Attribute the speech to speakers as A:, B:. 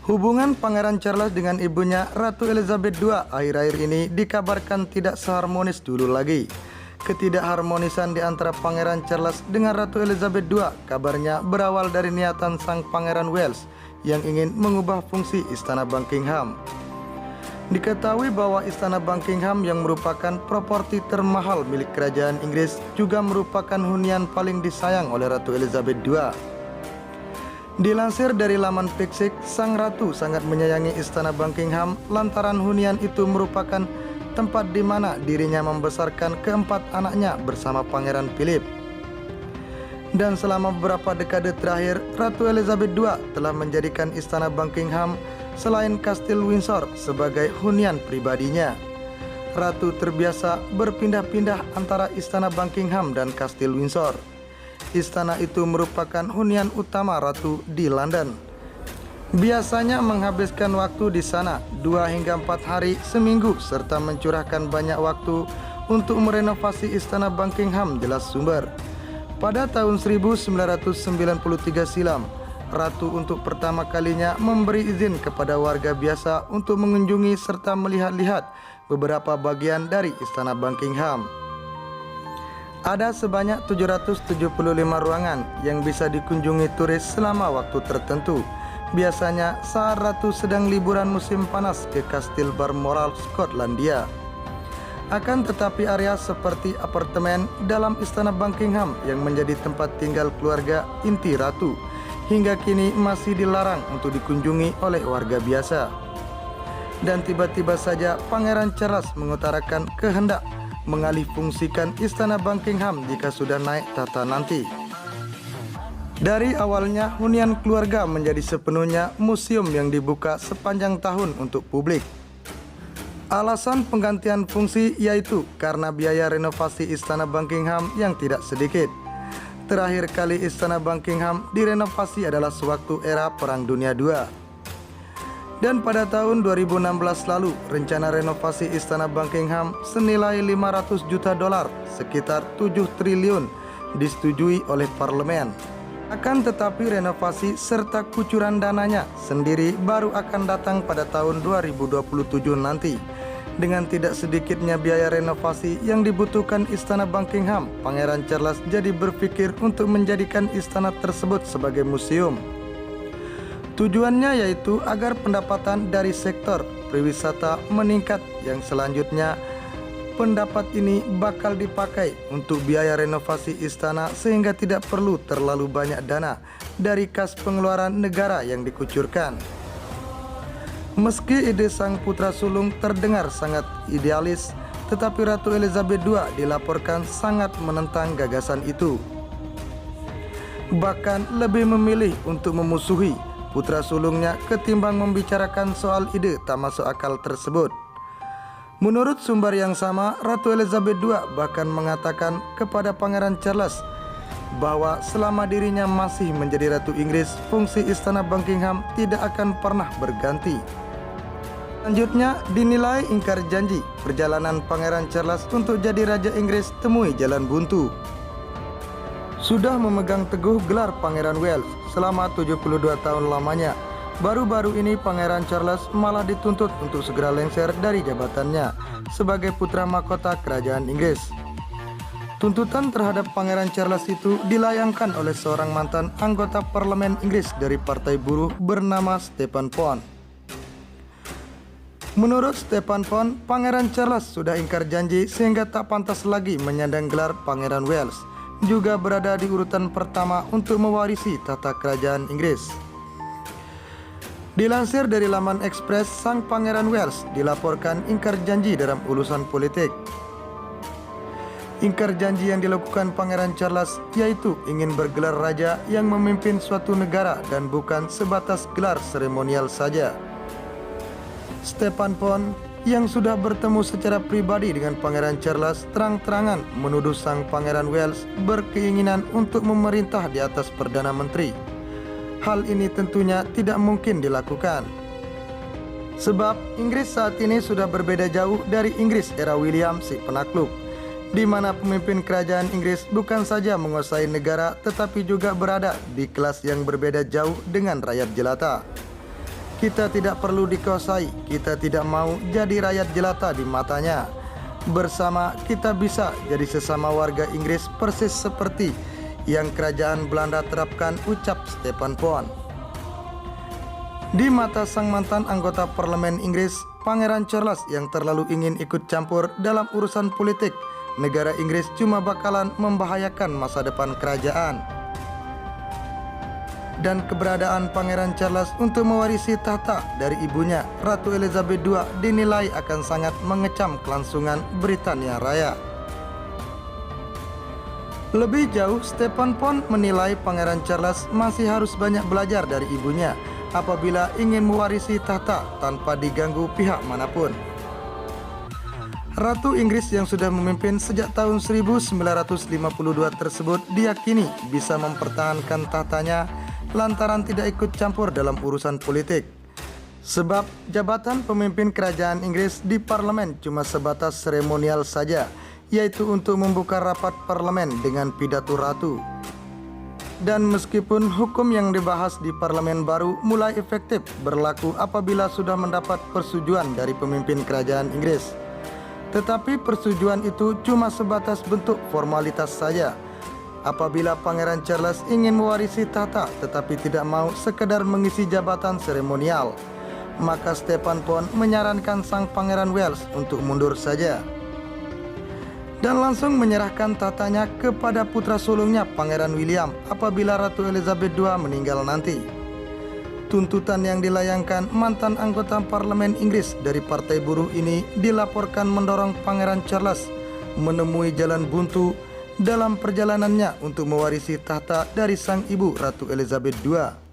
A: Hubungan Pangeran Charles dengan ibunya Ratu Elizabeth II akhir-akhir ini dikabarkan tidak seharmonis dulu lagi. Ketidakharmonisan di antara Pangeran Charles dengan Ratu Elizabeth II kabarnya berawal dari niatan sang Pangeran Wales yang ingin mengubah fungsi Istana Buckingham. Diketahui bahwa Istana Buckingham yang merupakan properti termahal milik Kerajaan Inggris juga merupakan hunian paling disayang oleh Ratu Elizabeth II. Dilansir dari laman Pixik, sang ratu sangat menyayangi Istana Buckingham lantaran hunian itu merupakan tempat di mana dirinya membesarkan keempat anaknya bersama Pangeran Philip. Dan selama beberapa dekade terakhir, Ratu Elizabeth II telah menjadikan Istana Buckingham selain Kastil Windsor sebagai hunian pribadinya. Ratu terbiasa berpindah-pindah antara Istana Buckingham dan Kastil Windsor. Istana itu merupakan hunian utama Ratu di London. Biasanya menghabiskan waktu di sana 2 hingga 4 hari seminggu serta mencurahkan banyak waktu untuk merenovasi Istana Buckingham jelas sumber. Pada tahun 1993 silam, Ratu untuk pertama kalinya memberi izin kepada warga biasa untuk mengunjungi serta melihat-lihat beberapa bagian dari Istana Buckingham. Ada sebanyak 775 ruangan yang bisa dikunjungi turis selama waktu tertentu. Biasanya saat Ratu sedang liburan musim panas ke Kastil Balmoral, Skotlandia. Akan tetapi area seperti apartemen dalam Istana Buckingham yang menjadi tempat tinggal keluarga inti Ratu hingga kini masih dilarang untuk dikunjungi oleh warga biasa. Dan tiba-tiba saja Pangeran Charles mengutarakan kehendak mengalih fungsikan Istana Buckingham jika sudah naik tahta nanti. Dari awalnya hunian keluarga menjadi sepenuhnya museum yang dibuka sepanjang tahun untuk publik. Alasan penggantian fungsi yaitu karena biaya renovasi Istana Buckingham yang tidak sedikit. Terakhir kali Istana Buckingham direnovasi adalah sewaktu era Perang Dunia II. Dan pada tahun 2016 lalu, rencana renovasi Istana Buckingham senilai 500 juta dolar, sekitar 7 triliun, disetujui oleh parlemen. Akan tetapi renovasi serta kucuran dananya sendiri baru akan datang pada tahun 2027 nanti. Dengan tidak sedikitnya biaya renovasi yang dibutuhkan Istana Buckingham, Pangeran Charles jadi berpikir untuk menjadikan istana tersebut sebagai museum. Tujuannya yaitu agar pendapatan dari sektor pariwisata meningkat, yang selanjutnya pendapat ini bakal dipakai untuk biaya renovasi istana sehingga tidak perlu terlalu banyak dana dari kas pengeluaran negara yang dikucurkan. Meski ide sang putra sulung terdengar sangat idealis, tetapi Ratu Elizabeth II dilaporkan sangat menentang gagasan itu. Bahkan lebih memilih untuk memusuhi putra sulungnya ketimbang membicarakan soal ide tak masuk akal tersebut. Menurut sumber yang sama, Ratu Elizabeth II bahkan mengatakan kepada Pangeran Charles bahwa selama dirinya masih menjadi Ratu Inggris, fungsi Istana Buckingham tidak akan pernah berganti. Selanjutnya dinilai ingkar janji, perjalanan Pangeran Charles untuk jadi Raja Inggris temui jalan buntu. Sudah memegang teguh gelar Pangeran Wales selama 72 tahun lamanya, baru-baru ini Pangeran Charles malah dituntut untuk segera lengser dari jabatannya sebagai putra mahkota Kerajaan Inggris. Tuntutan terhadap Pangeran Charles itu dilayangkan oleh seorang mantan anggota parlemen Inggris dari Partai Buruh bernama Stephen Pond. Menurut Stephen Pond, Pangeran Charles sudah ingkar janji sehingga tak pantas lagi menyandang gelar Pangeran Wales, juga berada di urutan pertama untuk mewarisi tata kerajaan Inggris. Dilansir dari laman Express, sang Pangeran Wales dilaporkan ingkar janji dalam urusan politik. Ingkar janji yang dilakukan Pangeran Charles yaitu ingin bergelar raja yang memimpin suatu negara dan bukan sebatas gelar seremonial saja. Stephen Pond yang sudah bertemu secara pribadi dengan Pangeran Charles terang-terangan menuduh sang Pangeran Wales berkeinginan untuk memerintah di atas Perdana Menteri. Hal ini tentunya tidak mungkin dilakukan. Sebab Inggris saat ini sudah berbeda jauh dari Inggris era William si Penakluk, di mana pemimpin kerajaan Inggris bukan saja menguasai negara tetapi juga berada di kelas yang berbeda jauh dengan rakyat jelata. Kita tidak perlu dikuasai, kita tidak mau jadi rakyat jelata di matanya. Bersama kita bisa jadi sesama warga Inggris persis seperti yang kerajaan Belanda terapkan, ucap Stefan Pon. Di mata sang mantan anggota parlemen Inggris, Pangeran Charles yang terlalu ingin ikut campur dalam urusan politik negara Inggris cuma bakalan membahayakan masa depan kerajaan. Dan keberadaan Pangeran Charles untuk mewarisi tahta dari ibunya, Ratu Elizabeth II, dinilai akan sangat mengecam kelangsungan Britania Raya. Lebih jauh, Stefan Pon menilai Pangeran Charles masih harus banyak belajar dari ibunya apabila ingin mewarisi tahta tanpa diganggu pihak manapun. Ratu Inggris yang sudah memimpin sejak tahun 1952 tersebut diyakini bisa mempertahankan tahtanya lantaran tidak ikut campur dalam urusan politik. Sebab jabatan pemimpin kerajaan Inggris di parlemen cuma sebatas seremonial saja, yaitu untuk membuka rapat parlemen dengan pidato ratu. Dan meskipun hukum yang dibahas di parlemen baru mulai efektif berlaku apabila sudah mendapat persetujuan dari pemimpin kerajaan Inggris, tetapi persetujuan itu cuma sebatas bentuk formalitas saja. Apabila Pangeran Charles ingin mewarisi tahta tetapi tidak mau sekedar mengisi jabatan seremonial, maka Stefan Pon menyarankan sang Pangeran Wales untuk mundur saja dan langsung menyerahkan tahtanya kepada putra sulungnya Pangeran William apabila Ratu Elizabeth II meninggal nanti. Tuntutan yang dilayangkan mantan anggota parlemen Inggris dari Partai Buruh ini dilaporkan mendorong Pangeran Charles menemui jalan buntu dalam perjalanannya untuk mewarisi tahta dari sang ibu Ratu Elizabeth II.